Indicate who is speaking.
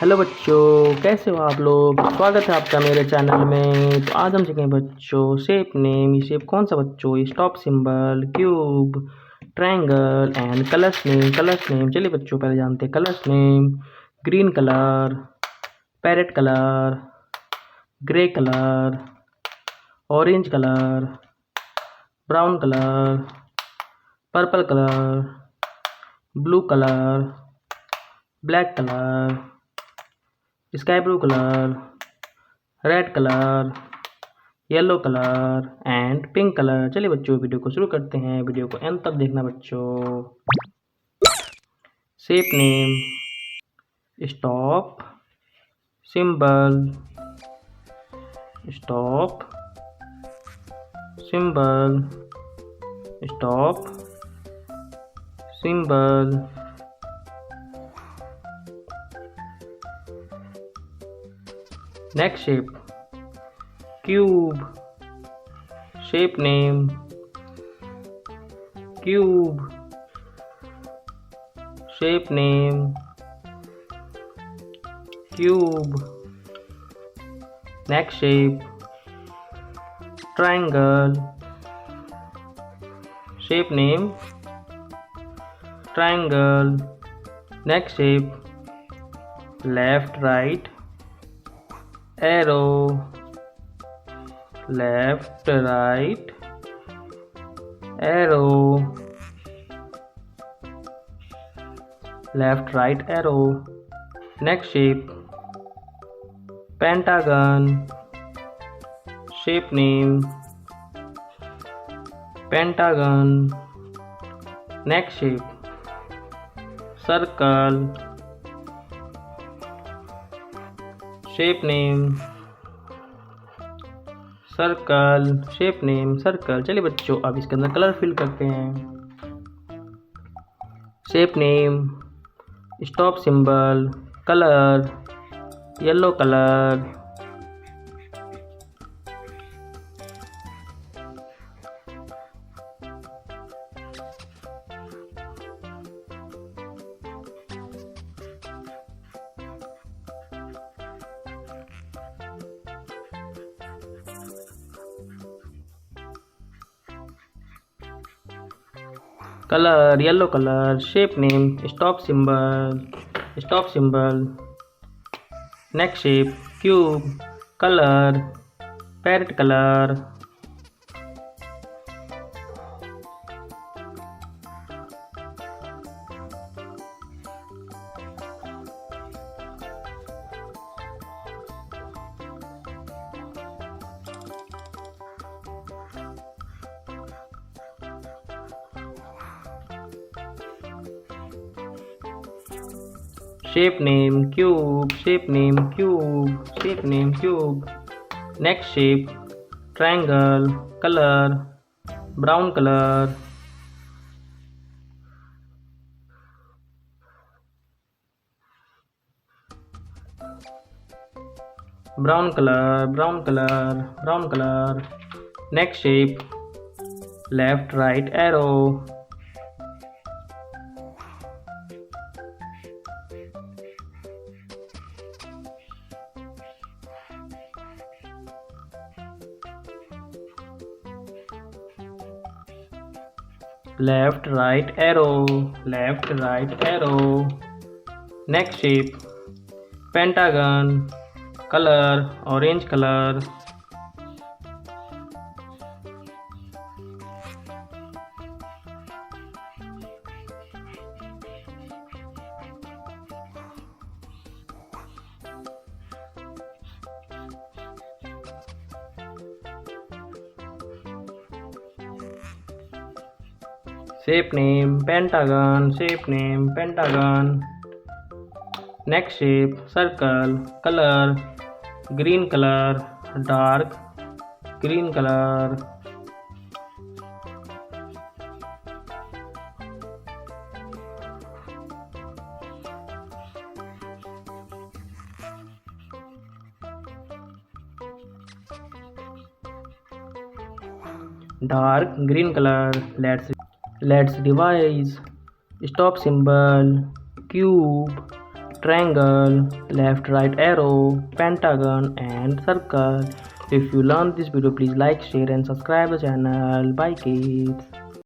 Speaker 1: Hello बच्चों, कैसे हो आप लोग। स्वागत है आपका मेरे चैनल में। तो आज हम सीखेंगे बच्चों शेप नेम। ये शेप कौन सा बच्चों, stop symbol, cube, triangle and colours name. Colours name चलिए बच्चों पहले जानते हैं colours name. Green colour, parrot colour, grey colour, orange colour, brown colour, purple colour, blue colour, black colour, sky blue colour, red colour, yellow colour and pink colour. चलिए बच्चों video को शुरू करते हैं। वीडियो को एंड तक देखना बच्चों। Shape name, stop symbol, stop symbol, stop symbol. Next shape, cube. Shape name, cube. Shape name, cube. Next shape, triangle. Shape name, triangle. Next shape, left right arrow, left right arrow, left right arrow. Next shape, pentagon. Shape name, pentagon. Next shape, circle. Shape name, circle. Shape name, circle. चलिए बच्चों अब इसके अंदर colour fill करते हैं। Shape name, stop symbol, colour, yellow colour, colour, yellow colour. Shape name, stop symbol, stop symbol. Next shape, cube, colour, parrot colour, shape name, cube. Shape name, cube. Shape name, cube. Next shape, triangle, color, brown color, brown color, brown color, brown color. Next shape, left right arrow, left right arrow, left right arrow. Next shape, pentagon, color, orange color, shape name, pentagon. Shape name, pentagon. Next shape, circle, color, green color, dark green color, dark green color. Let's revise. Stop symbol, cube, triangle, left right arrow, pentagon and circle. If you learned this video, please like, share and subscribe the channel. Bye kids.